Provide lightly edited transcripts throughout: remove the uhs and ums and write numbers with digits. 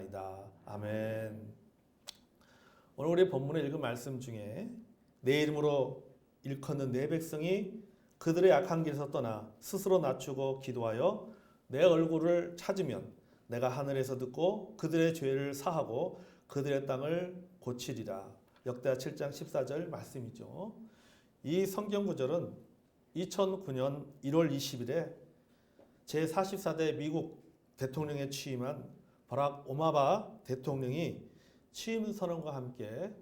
기도하옵나이다. 아멘. 오늘 우리 본문에 읽은 말씀 중에 내 이름으로 일컫는 내 백성이 그들의 악한 길에서 떠나 스스로 낮추고 기도하여 내 얼굴을 찾으면 내가 하늘에서 듣고 그들의 죄를 사하고 그들의 땅을 고치리라. 역대하 7장 14절 말씀이죠. 이 성경 구절은 2009년 1월 20일에 제44대 미국 대통령에 취임한 버락 오바마 대통령이 취임 선언과 함께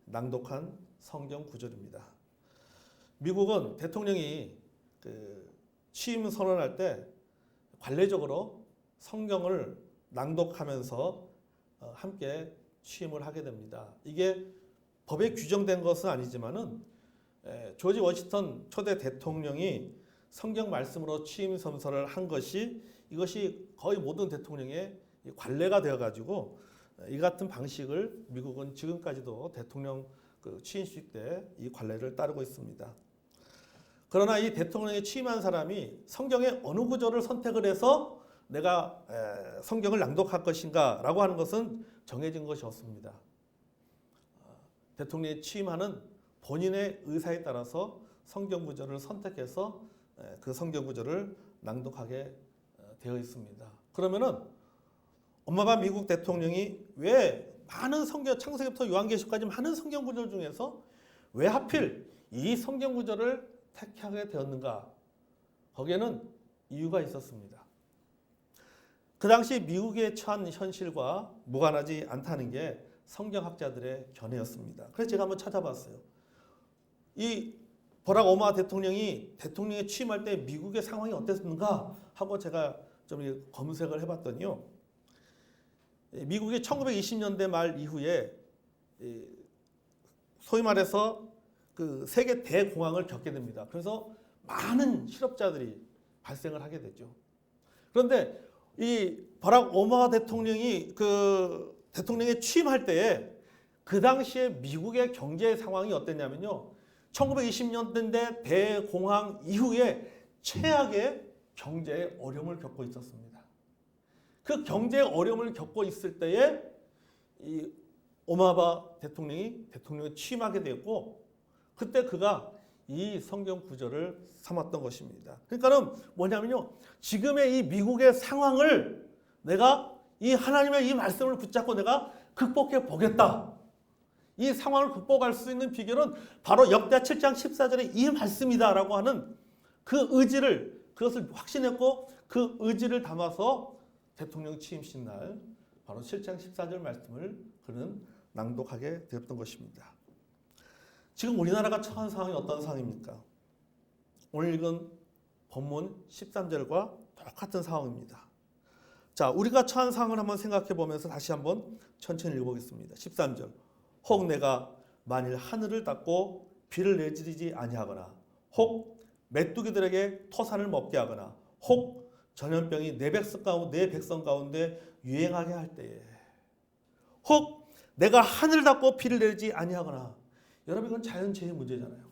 낭독한 성경 구절입니다. 미국은 대통령이 취임 선언할 때 관례적으로 성경을 낭독하면서 함께 취임을 하게 됩니다. 이게 법에 규정된 것은 아니지만은 조지 워싱턴 초대 대통령이 성경 말씀으로 취임 선서를 한 것이 이것이 거의 모든 대통령의 관례가 되어가지고 이 같은 방식을 미국은 지금까지도 대통령 취임식 때 이 관례를 따르고 있습니다. 그러나 이 대통령에 취임한 사람이 성경의 어느 구절을 선택을 해서 내가 성경을 낭독할 것인가 라고 하는 것은 정해진 것이 없습니다. 대통령이 취임하는 본인의 의사에 따라서 성경 구절을 선택해서 그 성경 구절을 낭독하게 되어 있습니다. 그러면은 오바마 미국 대통령이 왜 많은 성경 창세기부터 요한계시록까지 많은 성경 구절 중에서 왜 하필 이 성경 구절을 택하게 되었는가? 거기에는 이유가 있었습니다. 그 당시 미국에 처한 현실과 무관하지 않다는 게 성경학자들의 견해였습니다. 그래서 제가 한번 찾아봤어요. 이 버락 오바마 대통령이 대통령에 취임할 때 미국의 상황이 어땠는가 하고 제가 좀 검색을 해봤더니요. 미국이 1920년대 말 이후에 소위 말해서 그 세계 대공황을 겪게 됩니다. 그래서 많은 실업자들이 발생을 하게 되죠. 그런데 이 버락 오바마 대통령이 대통령에 취임할 때에 그 당시에 미국의 경제 상황이 어땠냐면요. 1920년대 대공황 이후에 최악의 경제 어려움을 겪고 있었습니다. 그 경제 어려움을 겪고 있을 때에 이 오바마 대통령에 취임하게 되었고 그때 그가 이 성경 구절을 삼았던 것입니다. 그러니까는 뭐냐면요. 지금의 이 미국의 상황을 내가 이 하나님의 이 말씀을 붙잡고 내가 극복해 보겠다. 이 상황을 극복할 수 있는 비결은 바로 역대하 7장 14절의 이 말씀이다라고 하는 그 의지를 그것을 확신했고 그 의지를 담아서 대통령 취임식 날 바로 7장 14절 말씀을 그는 낭독하게 되었던 것입니다. 지금 우리나라가 처한 상황이 어떤 상황입니까? 오늘 읽은 본문 13절과 똑같은 상황입니다. 자, 우리가 처한 상황을 한번 생각해 보면서 다시 한번 천천히 읽어보겠습니다. 13절. 혹 내가 만일 하늘을 닫고 비를 내리지 아니하거나 혹 메뚜기들에게 토산을 먹게 하거나 혹 전염병이 내 백성 가운데 유행하게 할 때에 혹 내가 하늘을 닫고 비를 내리지 아니하거나 여러분 이건 자연재해 문제잖아요.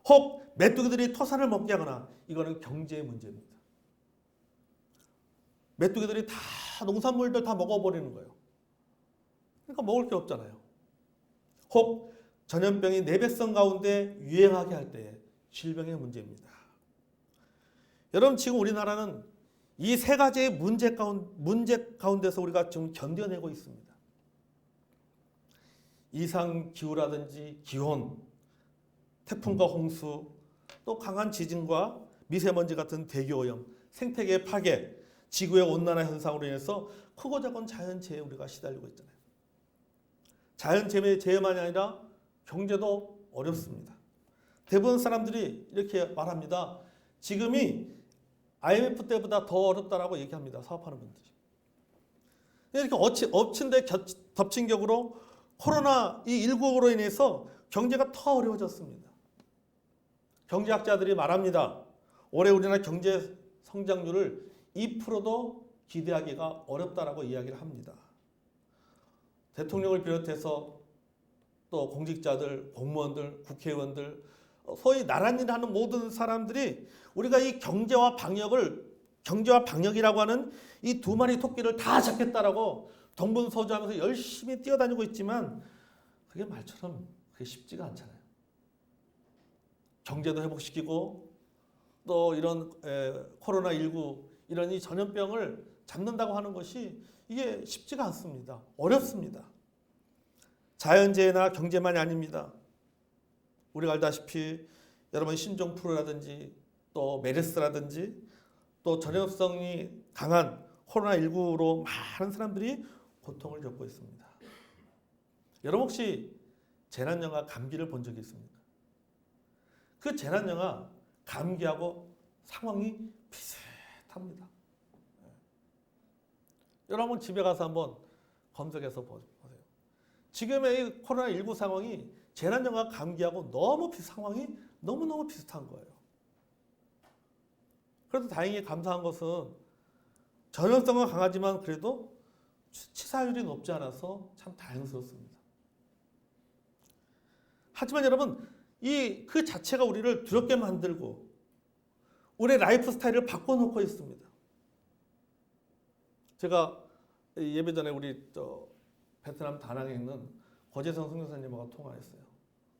혹 메뚜기들이 토산을 먹게 하거나 이거는 경제의 문제입니다. 메뚜기들이 다 농산물들 다 먹어버리는 거예요. 그러니까 먹을 게 없잖아요. 혹 전염병이 내 백성 가운데 유행하게 할 때에 질병의 문제입니다. 여러분 지금 우리나라는 이 세 가지의 문제 가운데서 우리가 지금 견뎌내고 있습니다. 이상기후라든지 기온, 태풍과 홍수, 또 강한 지진과 미세먼지 같은 대기오염, 생태계 파괴, 지구의 온난화 현상으로 인해서 크고 작은 자연재해에 우리가 시달리고 있잖아요. 자연재해만이 아니라 경제도 어렵습니다. 대부분 사람들이 이렇게 말합니다. 지금이 IMF 때보다 더 어렵다라고 얘기합니다. 사업하는 분들이. 이렇게 엎친 데 덮친 격으로 코로나19로 인해서 경제가 더 어려워졌습니다. 경제학자들이 말합니다. 올해 우리나라 경제 성장률을 2%도 기대하기가 어렵다라고 이야기를 합니다. 대통령을 비롯해서 또 공직자들, 공무원들, 국회의원들, 소위 나란 일을 하는 모든 사람들이 우리가 이 경제와 방역을 경제와 방역이라고 하는 이 두 마리 토끼를 다 잡겠다라고 동분서주하면서 열심히 뛰어다니고 있지만 그게 말처럼 그게 쉽지가 않잖아요. 경제도 회복시키고 또 이런 코로나19 이런 이 전염병을 잡는다고 하는 것이 이게 쉽지가 않습니다. 어렵습니다. 자연재해나 경제만이 아닙니다. 우리가 알다시피 여러분 신종플루라든지 또 메르스라든지 또 전염성이 강한 코로나19로 많은 사람들이 고통을 겪고 있습니다. 여러분 혹시 재난영화 감기를 본 적이 있습니까? 그 재난영화 감기하고 상황이 비슷합니다. 여러분 집에 가서 한번 검색해서 보세요. 지금의 이 코로나19 상황이 재난영화 감기하고 상황이 너무너무 비슷한 거예요. 그래도 다행히 감사한 것은 전염성은 강하지만 그래도 치사율이 높지 않아서 참 다행스럽습니다. 하지만 여러분 그 자체가 우리를 두렵게 만들고 우리의 라이프 스타일을 바꿔놓고 있습니다. 제가 예배 전에 우리 베트남 다낭에 있는 고재성 선교사님하고 통화했어요.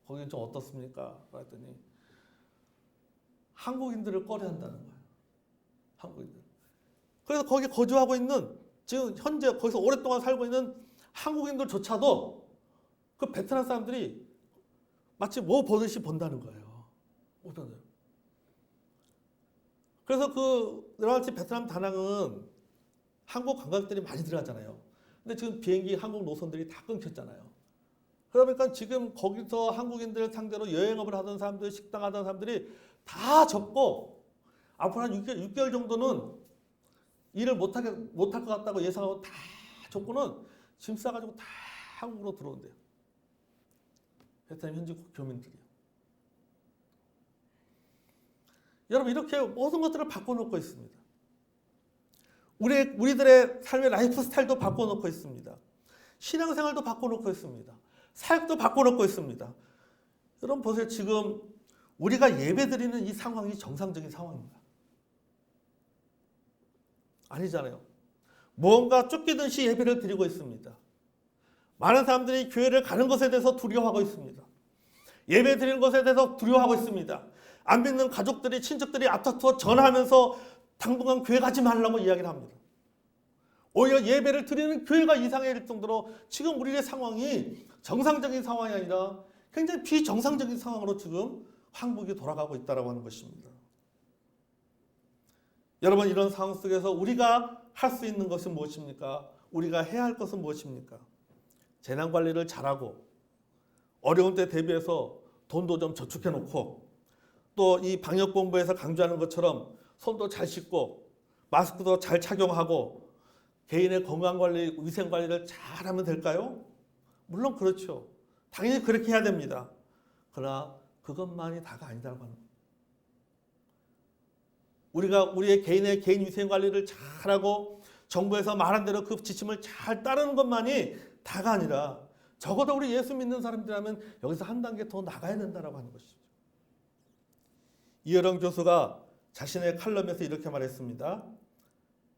거기 좀 어떻습니까? 그랬더니 한국인들을 꺼려한다는 거예요. 한국인들. 그래서 거기 거주하고 있는 지금 현재 거기서 오랫동안 살고 있는 한국인들조차도 그 베트남 사람들이 마치 뭐 보듯이 본다는 거예요. 그래서 여러 가지 베트남 다낭은 한국 관광객들이 많이 들어가잖아요. 근데 지금 비행기 한국 노선들이 다 끊겼잖아요. 그러니까 지금 거기서 한국인들 상대로 여행업을 하던 사람들, 식당 하던 사람들이 다 접고 앞으로 한 6개월 정도는 일을 못할 것 같다고 예상하고 다 접고는 짐 싸가지고 다 한국으로 들어온대요. 베트남 현지 교민들이요. 여러분 이렇게 모든 것들을 바꿔놓고 있습니다. 우리들의 삶의 라이프 스타일도 바꿔놓고 있습니다. 신앙생활도 바꿔놓고 있습니다. 사역도 바꿔놓고 있습니다. 여러분 보세요. 지금 우리가 예배드리는 이 상황이 정상적인 상황입니다. 아니잖아요. 무언가 쫓기듯이 예배를 드리고 있습니다. 많은 사람들이 교회를 가는 것에 대해서 두려워하고 있습니다. 예배 드리는 것에 대해서 두려워하고 있습니다. 안 믿는 가족들이 친척들이 앞다투어 전화하면서 당분간 교회 가지 말라고 이야기를 합니다. 오히려 예배를 드리는 교회가 이상해질 정도로 지금 우리의 상황이 정상적인 상황이 아니라 굉장히 비정상적인 상황으로 지금 한국이 돌아가고 있다고 하는 것입니다. 여러분 이런 상황 속에서 우리가 할 수 있는 것은 무엇입니까? 우리가 해야 할 것은 무엇입니까? 재난관리를 잘하고 어려운 때 대비해서 돈도 좀 저축해 놓고 또 이 방역본부에서 강조하는 것처럼 손도 잘 씻고 마스크도 잘 착용하고 개인의 건강관리, 위생관리를 잘하면 될까요? 물론 그렇죠. 당연히 그렇게 해야 됩니다. 그러나 그것만이 다가 아니다고 하는 거예요. 우리가 우리의 개인의 개인 위생관리를 잘하고 정부에서 말한 대로 그 지침을 잘 따르는 것만이 다가 아니라 적어도 우리 예수 믿는 사람들이라면 여기서 한 단계 더 나가야 된다고 하는 것이죠. 이혜령 교수가 자신의 칼럼에서 이렇게 말했습니다.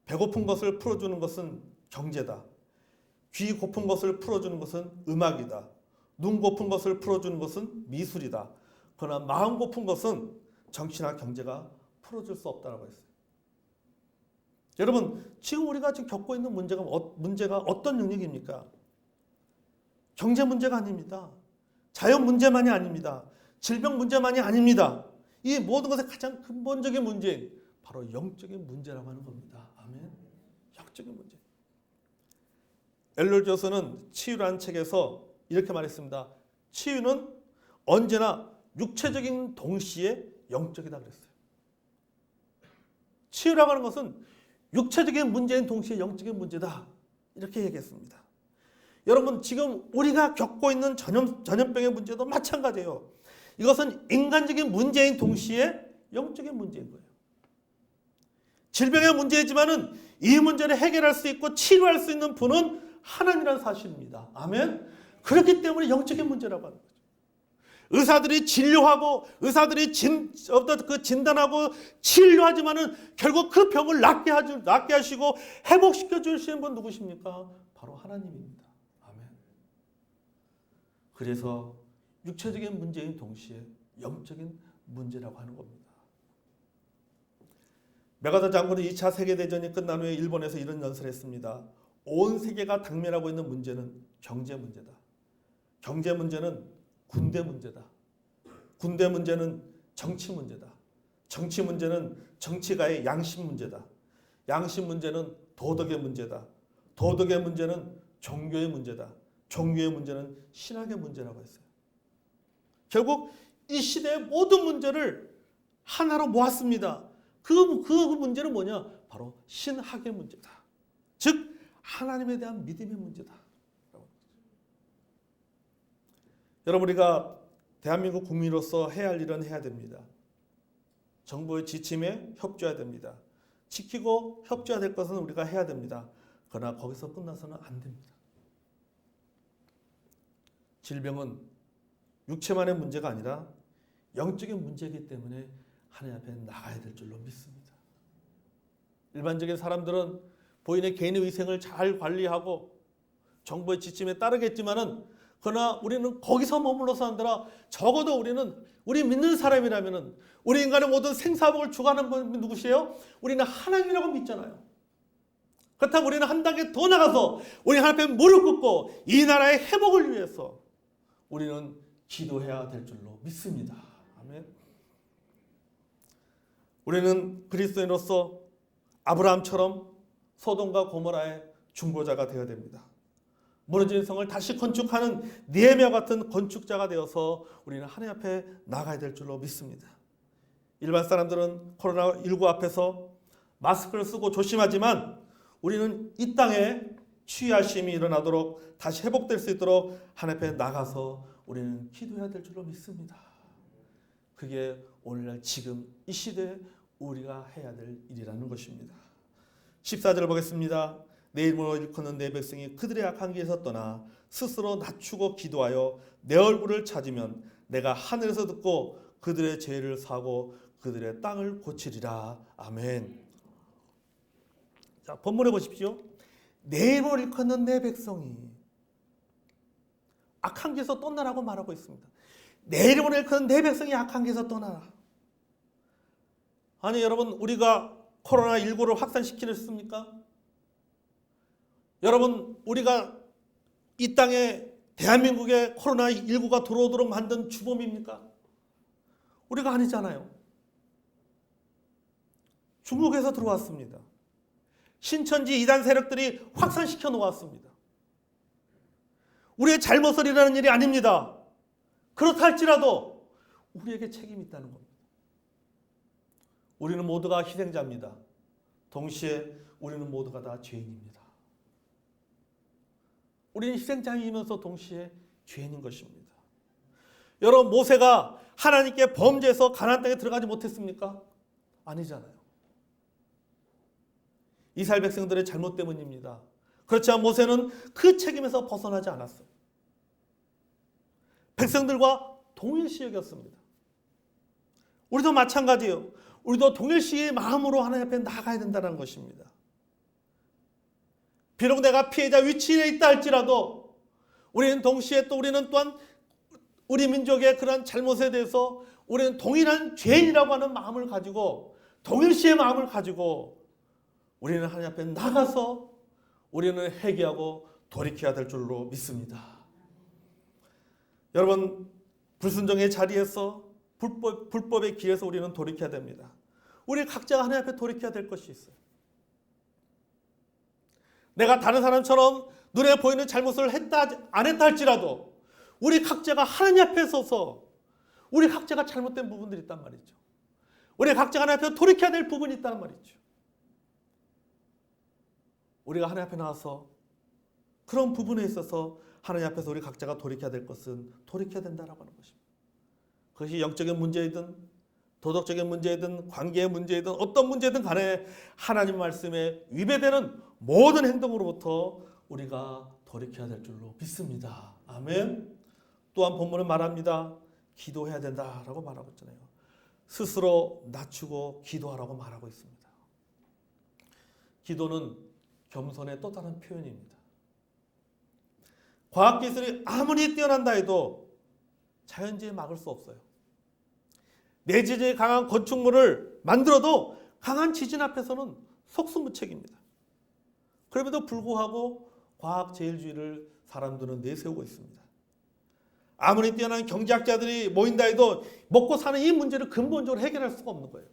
배고픈 것을 풀어주는 것은 경제다. 귀 고픈 것을 풀어주는 것은 음악이다. 눈 고픈 것을 풀어주는 것은 미술이다. 그러나 마음 고픈 것은 정치나 경제가 풀어줄 수 없다고 했어요. 여러분 지금 우리가 지금 겪고 있는 문제가 어떤 영역입니까? 경제 문제가 아닙니다. 자연 문제만이 아닙니다. 질병 문제만이 아닙니다. 이 모든 것의 가장 근본적인 문제인 바로 영적인 문제라고 하는 겁니다. 아멘. 영적인 문제. 엘롤 교수는 치유라는 책에서 이렇게 말했습니다. 치유는 언제나 육체적인 동시에 영적이다 그랬어요. 치유라고 하는 것은 육체적인 문제인 동시에 영적인 문제다. 이렇게 얘기했습니다. 여러분 지금 우리가 겪고 있는 전염병의 문제도 마찬가지예요. 이것은 인간적인 문제인 동시에 영적인 문제인 거예요. 질병의 문제이지만은 이 문제를 해결할 수 있고 치료할 수 있는 분은 하나님이라는 사실입니다. 아멘. 그렇기 때문에 영적인 문제라고 하는 거죠. 의사들이 진료하고 의사들이 진단하고 치료하지만은 결국 그 병을 낫게 하시고 회복시켜 주시는 분 누구십니까? 바로 하나님입니다. 아멘. 그래서 육체적인 문제인 동시에 영적인 문제라고 하는 겁니다. 메가더 장군은 2차 세계대전이 끝난 후에 일본에서 이런 연설을 했습니다. 온 세계가 당면하고 있는 문제는 경제 문제다. 경제 문제는 군대 문제다. 군대 문제는 정치 문제다. 정치 문제는 정치가의 양심 문제다. 양심 문제는 도덕의 문제다. 도덕의 문제는 종교의 문제다. 종교의 문제는 신학의 문제라고 했어요. 결국 이 시대의 모든 문제를 하나로 모았습니다. 그 문제는 뭐냐? 바로 신학의 문제다. 즉 하나님에 대한 믿음의 문제다. 여러분, 우리가 대한민국 국민으로서 해야 할 일은 해야 됩니다. 정부의 지침에 협조해야 됩니다. 지키고 협조해야 될 것은 우리가 해야 됩니다. 그러나 거기서 끝나서는 안 됩니다. 질병은 육체만의 문제가 아니라 영적인 문제이기 때문에 하나님 앞에 나가야 될 줄로 믿습니다. 일반적인 사람들은 본인의 개인의 위생을 잘 관리하고 정부의 지침에 따르겠지만은 그러나 우리는 거기서 머물러서 한다라 적어도 우리 믿는 사람이라면은 우리 인간의 모든 생사복을 주관하는 분 누구시에요? 우리는 하나님이라고 믿잖아요. 그렇다면 우리는 한 단계 더 나가서 우리 하나님 앞에 무릎 꿇고 이 나라의 회복을 위해서 우리는 기도해야 될 줄로 믿습니다. 아멘. 우리는 그리스도인으로서 아브라함처럼 소돔과 고모라의 중보자가 되어야 됩니다. 무너진 성을 다시 건축하는 느헤미야 같은 건축자가 되어서 우리는 하나님 앞에 나가야 될 줄로 믿습니다. 일반 사람들은 코로나19 앞에서 마스크를 쓰고 조심하지만 우리는 이 땅에 취하심이 일어나도록 다시 회복될 수 있도록 하나님 앞에 나가서 우리는 기도해야 될 줄로 믿습니다. 그게 오늘날 지금 이 시대에 우리가 해야 될 일이라는 것입니다. 14절을 보겠습니다. 내 이름으로 일컫는 내 백성이 그들의 악한 길에서 떠나 스스로 낮추고 기도하여 내 얼굴을 찾으면 내가 하늘에서 듣고 그들의 죄를 사고 그들의 땅을 고치리라. 아멘. 자, 본문에 보십시오. 내 이름으로 일컫는 내 백성이 악한 길에서 떠나라고 말하고 있습니다. 내 이름으로 일컫는 내 백성이 악한 길에서 떠나라. 아니 여러분, 우리가 코로나19를 확산시키겠습니까? 여러분, 우리가 이 땅에 대한민국에 코로나19가 들어오도록 만든 주범입니까? 우리가 아니잖아요. 중국에서 들어왔습니다. 신천지 이단 세력들이 확산시켜 놓았습니다. 우리의 잘못을 일하는 일이 아닙니다. 그렇다 할지라도 우리에게 책임이 있다는 겁니다. 우리는 모두가 희생자입니다. 동시에 우리는 모두가 다 죄인입니다. 우리는 희생자이면서 동시에 죄인인 것입니다. 여러분, 모세가 하나님께 범죄해서 가나안 땅에 들어가지 못했습니까? 아니잖아요. 이스라엘 백성들의 잘못 때문입니다. 그렇지만 모세는 그 책임에서 벗어나지 않았어요. 백성들과 동일시 여겼습니다. 우리도 마찬가지예요. 우리도 동일시의 마음으로 하나님 앞에 나가야 된다는 것입니다. 비록 내가 피해자 위치에 있다 할지라도 우리는 동시에 우리는 또한 우리 민족의 그런 잘못에 대해서 우리는 동일한 죄인이라고 하는 마음을 가지고 동일시의 마음을 가지고 우리는 하나님 앞에 나가서 우리는 회개하고 돌이켜야 될 줄로 믿습니다. 여러분, 불순종의 자리에서 불법의 길에서 우리는 돌이켜야 됩니다. 우리 각자가 하나님 앞에 돌이켜야 될 것이 있어요. 내가 다른 사람처럼 눈에 보이는 잘못을 했다 안 했다 할지라도 우리 각자가 하나님 앞에 서서 우리 각자가 잘못된 부분들이 있단 말이죠. 우리 각자가 하나님 앞에 돌이켜야 될 부분이 있단 말이죠. 우리가 하나님 앞에 나와서 그런 부분에 있어서 하나님 앞에서 우리 각자가 돌이켜야 될 것은 돌이켜야 된다라고 하는 것입니다. 그것이 영적인 문제이든 도덕적인 문제이든 관계의 문제이든 어떤 문제든 간에 하나님 말씀에 위배되는 모든 행동으로부터 우리가 돌이켜야 될 줄로 믿습니다. 아멘. 또한 본문은 말합니다. 기도해야 된다라고 말하고 있잖아요. 스스로 낮추고 기도하라고 말하고 있습니다. 기도는 겸손의 또 다른 표현입니다. 과학기술이 아무리 뛰어난다 해도 자연재해 막을 수 없어요. 내지진에 강한 건축물을 만들어도 강한 지진 앞에서는 속수무책입니다. 그럼에도 불구하고 과학제일주의를 사람들은 내세우고 있습니다. 아무리 뛰어난 경제학자들이 모인다 해도 먹고 사는 이 문제를 근본적으로 해결할 수가 없는 거예요.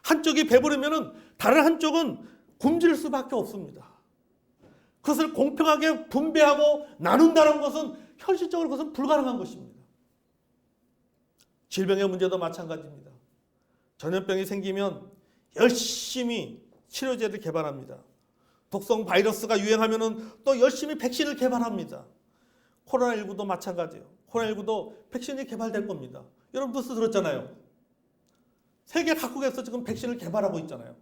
한쪽이 배부르면 다른 한쪽은 굶질 수밖에 없습니다. 그것을 공평하게 분배하고 나눈다는 것은 현실적으로 그것은 불가능한 것입니다. 질병의 문제도 마찬가지입니다. 전염병이 생기면 열심히 치료제를 개발합니다. 독성 바이러스가 유행하면 또 열심히 백신을 개발합니다. 코로나19도 마찬가지예요. 코로나19도 백신이 개발될 겁니다. 여러분 뉴스 들었잖아요. 세계 각국에서 지금 백신을 개발하고 있잖아요.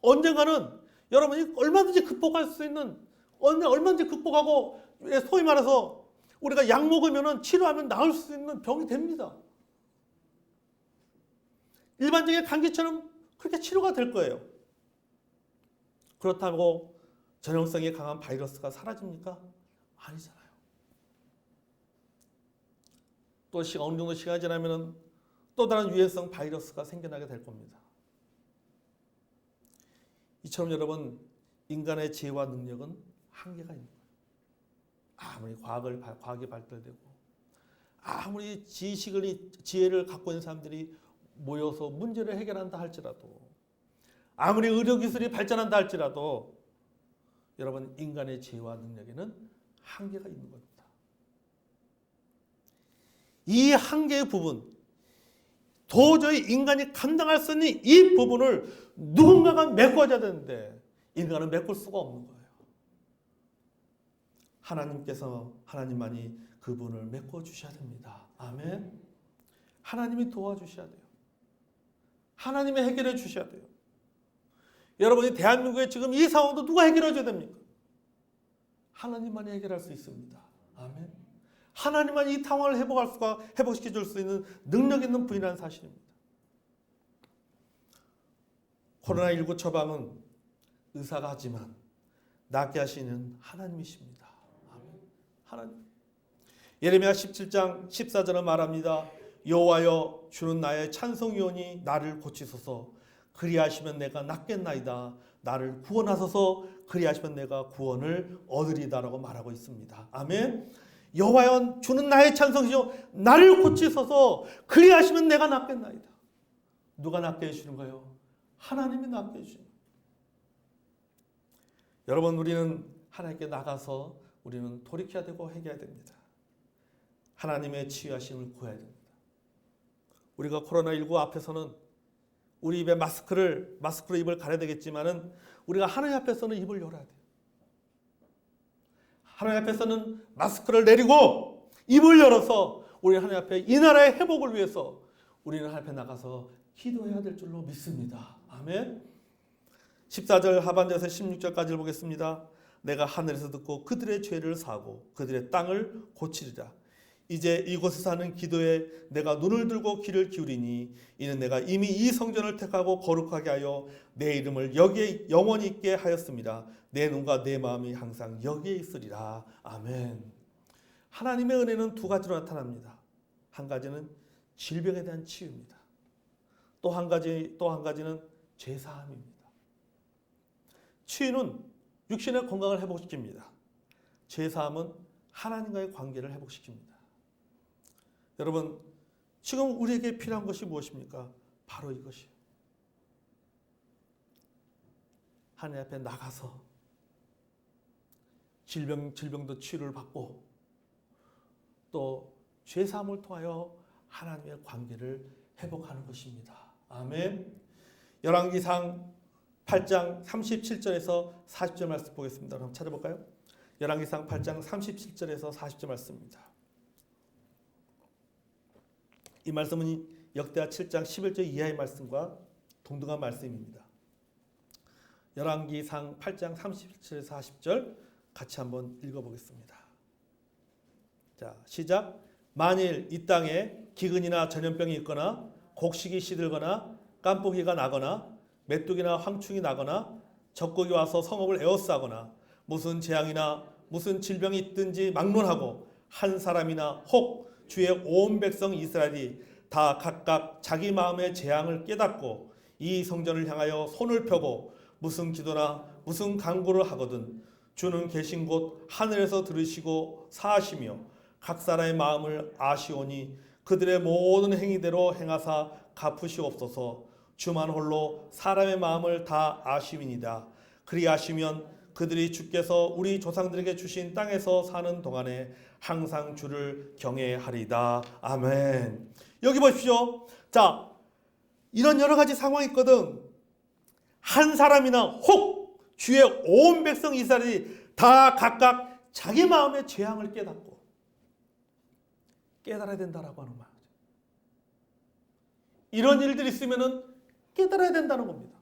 언젠가는 여러분이 얼마든지 극복할 수 있는, 얼마든지 극복하고 소위 말해서 우리가 약 먹으면 치료하면 나을 수 있는 병이 됩니다. 일반적인 감기처럼 그렇게 치료가 될 거예요. 그렇다고 전염성이 강한 바이러스가 사라집니까? 아니잖아요. 또 어느 정도 시간이 지나면 또 다른 유해성 바이러스가 생겨나게 될 겁니다. 이처럼 여러분, 인간의 지혜와 능력은 한계가 있는 거예요. 아무리 과학이 발달되고 아무리 지혜를 갖고 있는 사람들이 모여서 문제를 해결한다 할지라도, 아무리 의료기술이 발전한다 할지라도 여러분, 인간의 지혜와 능력에는 한계가 있는 겁니다. 이 한계의 부분, 도저히 인간이 감당할 수 있는 이 부분을 누군가가 메꿔줘야 되는데 인간은 메꿀 수가 없는 거예요. 하나님만이 그분을 메꿔주셔야 됩니다. 아멘. 하나님이 도와주셔야 돼요. 하나님이 해결해 주셔야 돼요. 여러분이 대한민국의 지금 이 상황도 누가 해결해 줘야 됩니까? 하나님만이 해결할 수 있습니다. 아멘. 하나님만이 이 상황을 회복시켜 줄 수 있는 능력 있는 분이라는 사실입니다. 코로나19 처방은 의사가 하지만 낫게 하시는 하나님이십니다. 아멘. 하나님. 예레미야 17장 14절은 말합니다. 여호와여, 주는 나의 찬송이오니 나를 고치소서. 그리하시면 내가 낫겠나이다. 나를 구원하소서. 그리하시면 내가 구원을 얻으리다라고 말하고 있습니다. 아멘. 여호와여, 주는 나의 찬송이요 나를 고치소서. 그리하시면 내가 낫겠나이다. 누가 낫게 해주시는가요? 하나님이 낫게 해주시는 거예요. 여러분, 우리는 하나님께 나가서 우리는 돌이켜야 되고 회개해야 됩니다. 하나님의 치유하심을 구해야 됩니다. 우리가 코로나19 앞에서는 우리 입에 마스크로 입을 가려야 되겠지만은 우리가 하나님 앞에서는 입을 열어야 돼요. 하나님 앞에서는 마스크를 내리고 입을 열어서 우리 하나님 앞에 이 나라의 회복을 위해서 우리는 하나님 앞에 나가서 기도해야 될 줄로 믿습니다. 아멘. 14절 하반절에서 16절까지를 보겠습니다. 내가 하늘에서 듣고 그들의 죄를 사고 그들의 땅을 고치리라. 이제 이곳에 사는 기도에 내가 눈을 들고 귀를 기울이니 이는 내가 이미 이 성전을 택하고 거룩하게 하여 내 이름을 여기에 영원히 있게 하였습니다. 내 눈과 내 마음이 항상 여기에 있으리라. 아멘. 하나님의 은혜는 두 가지로 나타납니다. 한 가지는 질병에 대한 치유입니다. 또 한 가지는 죄사함입니다. 치유는 육신의 건강을 회복시킵니다. 죄사함은 하나님과의 관계를 회복시킵니다. 여러분, 지금 우리에게 필요한 것이 무엇입니까? 바로 이것이에요. 하나님 앞에 나가서 질병도 치유를 받고 또 죄사함을 통하여 하나님의 관계를 회복하는 것입니다. 아멘. 열왕기상 8장 37절에서 40절 말씀 보겠습니다. 그럼 찾아볼까요? 열왕기상 8장 37절에서 40절 말씀입니다. 이 말씀은 역대하 7장 11절 이하의 말씀과 동등한 말씀입니다. 열왕기상 8장 37절에서 40절 같이 한번 읽어보겠습니다. 자, 시작. 만일 이 땅에 기근이나 전염병이 있거나 곡식이 시들거나 깐포기가 나거나 메뚜기나 황충이 나거나 적국이 와서 성읍을 에워싸거나 무슨 재앙이나 무슨 질병이 있든지 막론하고 한 사람이나 혹 주의 온 백성 이스라엘이 다 각각 자기 마음의 재앙을 깨닫고 이 성전을 향하여 손을 펴고 무슨 기도나 무슨 간구를 하거든 주는 계신 곳 하늘에서 들으시고 사하시며 각 사람의 마음을 아시오니 그들의 모든 행위대로 행하사 갚으시옵소서. 주만 홀로 사람의 마음을 다 아시니이다. 그리하시면 그들이 주께서 우리 조상들에게 주신 땅에서 사는 동안에 항상 주를 경외하리다. 아멘. 여기 보십시오. 자, 이런 여러 가지 상황이 있거든. 한 사람이나 혹 주의 온 백성 이스라엘이 다 각각 자기 마음의 재앙을 깨닫고 깨달아야 된다라고 하는 말이죠. 이런 일들이 있으면은 깨달아야 된다는 겁니다.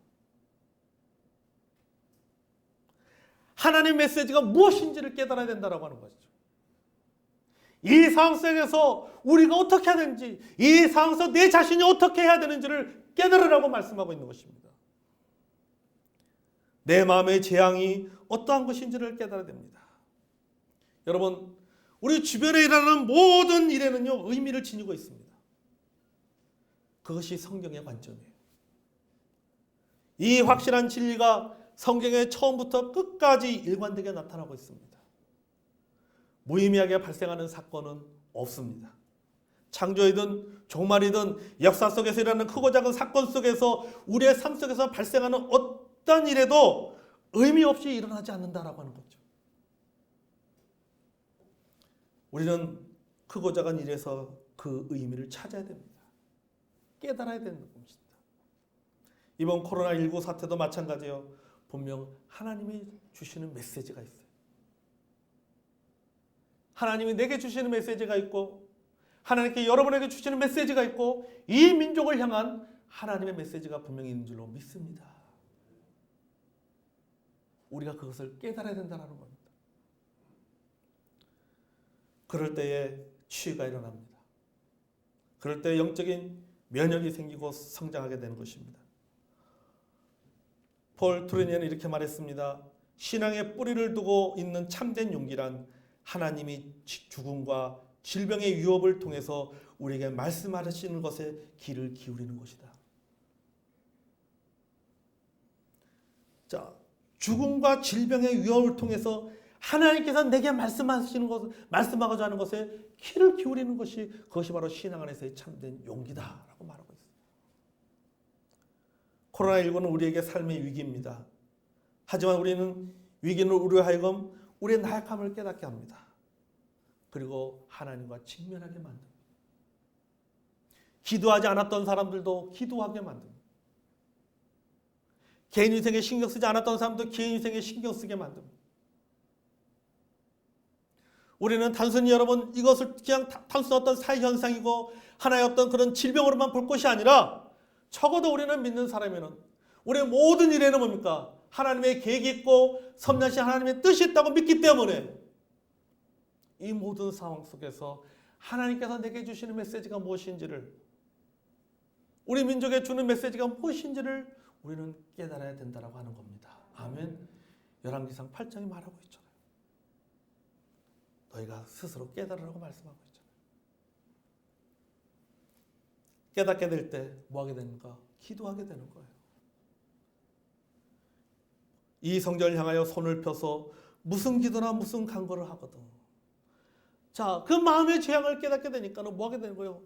하나님의 메시지가 무엇인지를 깨달아야 된다라고 하는 것이죠. 이 상황 속에서 우리가 어떻게 해야 되는지, 이 상황에서 내 자신이 어떻게 해야 되는지를 깨달으라고 말씀하고 있는 것입니다. 내 마음의 재앙이 어떠한 것인지를 깨달아야 됩니다. 여러분, 우리 주변에 일어나는 모든 일에는요, 의미를 지니고 있습니다. 그것이 성경의 관점이에요. 이 확실한 진리가 성경의 처음부터 끝까지 일관되게 나타나고 있습니다. 무의미하게 발생하는 사건은 없습니다. 창조이든 종말이든 역사 속에서 일어나는 크고 작은 사건 속에서 우리의 삶 속에서 발생하는 어떤 일에도 의미 없이 일어나지 않는다라고 하는 거죠. 우리는 크고 작은 일에서 그 의미를 찾아야 됩니다. 깨달아야 되는 것입니다. 이번 코로나19 사태도 마찬가지예요. 분명 하나님이 주시는 메시지가 있어요. 하나님이 내게 주시는 메시지가 있고 하나님께 여러분에게 주시는 메시지가 있고 이 민족을 향한 하나님의 메시지가 분명히 있는 줄로 믿습니다. 우리가 그것을 깨달아야 된다는 겁니다. 그럴 때에 치유가 일어납니다. 그럴 때 영적인 면역이 생기고 성장하게 되는 것입니다. 폴 트루니언은 이렇게 말했습니다. 신앙의 뿌리를 두고 있는 참된 용기란 하나님이 죽음과 질병의 위협을 통해서 우리에게 말씀하시는 것에 귀를 기울이는 것이다. 자, 죽음과 질병의 위협을 통해서 하나님께서 내게 말씀하시는 것, 말씀하고자 하는 것에 귀를 기울이는 것이 그것이 바로 신앙 안에서의 참된 용기다라고 말하고 있습니다. 코로나19는 우리에게 삶의 위기입니다. 하지만 우리는 위기는 우리로 하여금 우리의 나약함을 깨닫게 합니다. 그리고 하나님과 직면하게 만듭니다. 기도하지 않았던 사람들도 기도하게 만듭니다. 개인 위생에 신경 쓰지 않았던 사람도 개인 위생에 신경 쓰게 만듭니다. 우리는 단순히 여러분 이것을 그냥 단순한 어떤 사회 현상이고 하나의 어떤 그런 질병으로만 볼 것이 아니라 적어도 우리는 믿는 사람이면 우리의 모든 일에는 뭡니까? 하나님의 계획이 있고 섭리하신 하나님의 뜻이 있다고 믿기 때문에 이 모든 상황 속에서 하나님께서 내게 주시는 메시지가 무엇인지를 우리 민족에 주는 메시지가 무엇인지를 우리는 깨달아야 된다고 하는 겁니다. 아멘. 열왕기상 8장이 말하고 있잖아요. 너희가 스스로 깨달으라고 말씀하고 있잖아요. 깨닫게 될 때 뭐 하게 되는가? 기도하게 되는 거예요. 이 성전을 향하여 손을 펴서 무슨 기도나 무슨 간구를 하거든. 자, 그 마음의 재앙을 깨닫게 되니까는 뭐 하게 되는 거예요?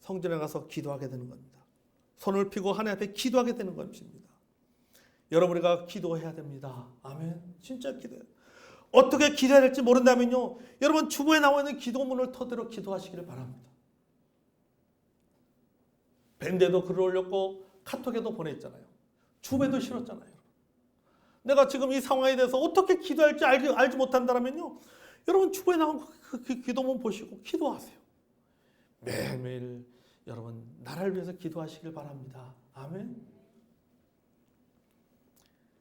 성전에 가서 기도하게 되는 겁니다. 손을 펴고 하나님 앞에 기도하게 되는 것입니다. 여러분 우리가 기도해야 됩니다. 아멘. 진짜 기도해요. 어떻게 기도해야 될지 모른다면요. 여러분 주보에 나와 있는 기도문을 터대로 기도하시기를 바랍니다. 밴드에도 글을 올렸고 카톡에도 보냈잖아요. 주보에도 실었잖아요. 내가 지금 이 상황에 대해서 어떻게 기도할지 알지 못한다면요. 여러분 주보에 나온 그 기도문 보시고 기도하세요. 매일매일 여러분 나라를 위해서 기도하시길 바랍니다. 아멘.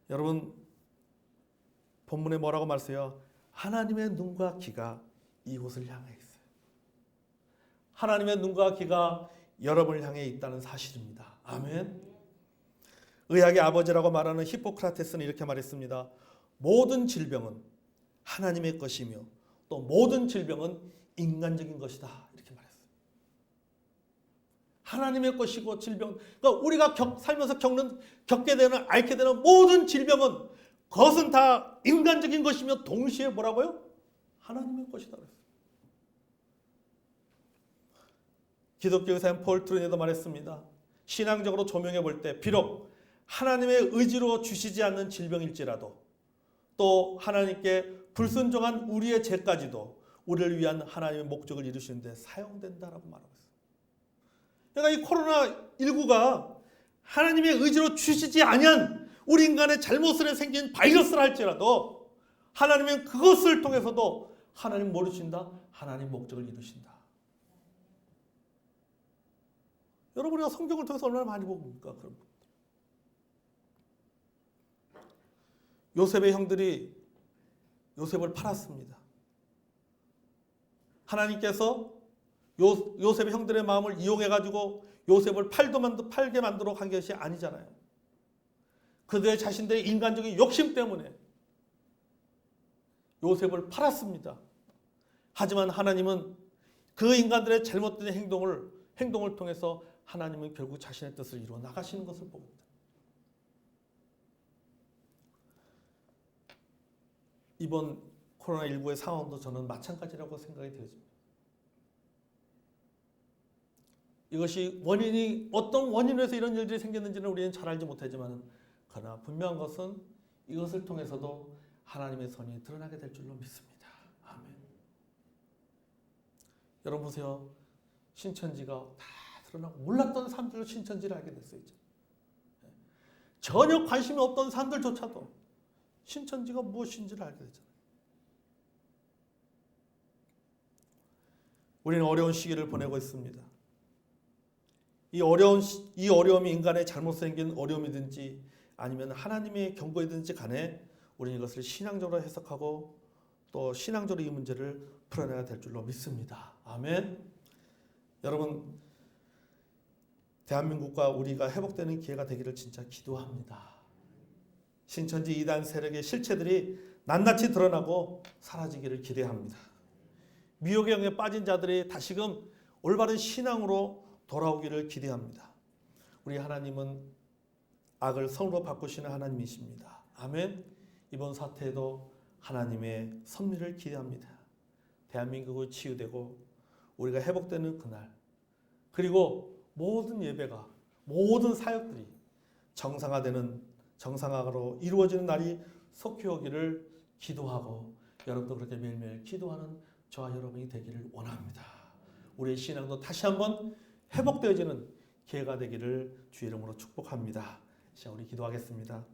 여러분 본문에 뭐라고 말씀해요? 하나님의 눈과 귀가 이곳을 향해 있어요. 하나님의 눈과 귀가 여러분을 향해 있다는 사실입니다. 아멘. 의학의 아버지라고 말하는 히포크라테스는 이렇게 말했습니다. 모든 질병은 하나님의 것이며 또 모든 질병은 인간적인 것이다. 이렇게 말했어요. 하나님의 것이고 질병, 그러니까 우리가 살면서 겪게 되는, 앓게 되는 모든 질병은 그것은 다 인간적인 것이며 동시에 뭐라고요? 하나님의 것이다. 그랬어요. 기독교 의사인 폴 트루니도 말했습니다. 신앙적으로 조명해 볼 때 비록 하나님의 의지로 주시지 않는 질병일지라도 또 하나님께 불순종한 우리의 죄까지도 우리를 위한 하나님의 목적을 이루시는데 사용된다라고 말하고 있어요. 그러니까 이 코로나19가 하나님의 의지로 주시지 아니한 우리 인간의 잘못으로 생긴 바이러스라 할지라도 하나님은 그것을 통해서도 하나님 뭘 이루신다? 하나님 목적을 이루신다. 여러분, 우리가 성경을 통해서 얼마나 많이 봅니까? 그럼 요셉의 형들이 요셉을 팔았습니다. 하나님께서 요셉의 형들의 마음을 이용해가지고 요셉을 팔게 만들어 간 것이 아니잖아요. 그들의 자신들의 인간적인 욕심 때문에 요셉을 팔았습니다. 하지만 하나님은 그 인간들의 잘못된 행동을 통해서 하나님은 결국 자신의 뜻을 이루어 나가시는 것을 봅니다. 이번 코로나19의 상황도 저는 마찬가지라고 생각이 되어집니다. 이것이 어떤 원인으로 해서 이런 일들이 생겼는지는 우리는 잘 알지 못하지만 그러나 분명한 것은 이것을 통해서도 하나님의 선이 드러나게 될 줄로 믿습니다. 아멘. 여러분 보세요. 신천지가 다 드러나고 몰랐던 사람들도 신천지를 알게 됐어요. 이제. 전혀 관심이 없던 사람들조차도 신천지가 무엇인지를 알게 되잖아요. 우리는 어려운 시기를 보내고 있습니다. 이 어려움이 인간의 잘못 생긴 어려움이든지 아니면 하나님의 경고이든지 간에 우리는 이것을 신앙적으로 해석하고 또 신앙적으로 이 문제를 풀어내야 될 줄로 믿습니다. 아멘. 여러분, 대한민국과 우리가 회복되는 기회가 되기를 진짜 기도합니다. 신천지 이단 세력의 실체들이 낱낱이 드러나고 사라지기를 기대합니다. 미혹의 영에 빠진 자들이 다시금 올바른 신앙으로 돌아오기를 기대합니다. 우리 하나님은 악을 성으로 바꾸시는 하나님이십니다. 아멘. 이번 사태에도 하나님의 섭리를 기대합니다. 대한민국이 치유되고 우리가 회복되는 그날, 그리고 모든 예배가, 모든 사역들이 정상화로 이루어지는 날이 속히 오기를 기도하고 여러분도 그렇게 매일매일 기도하는 저와 여러분이 되기를 원합니다. 우리의 신앙도 다시 한번 회복되어지는 기회가 되기를 주의 이름으로 축복합니다. 자, 우리 기도하겠습니다.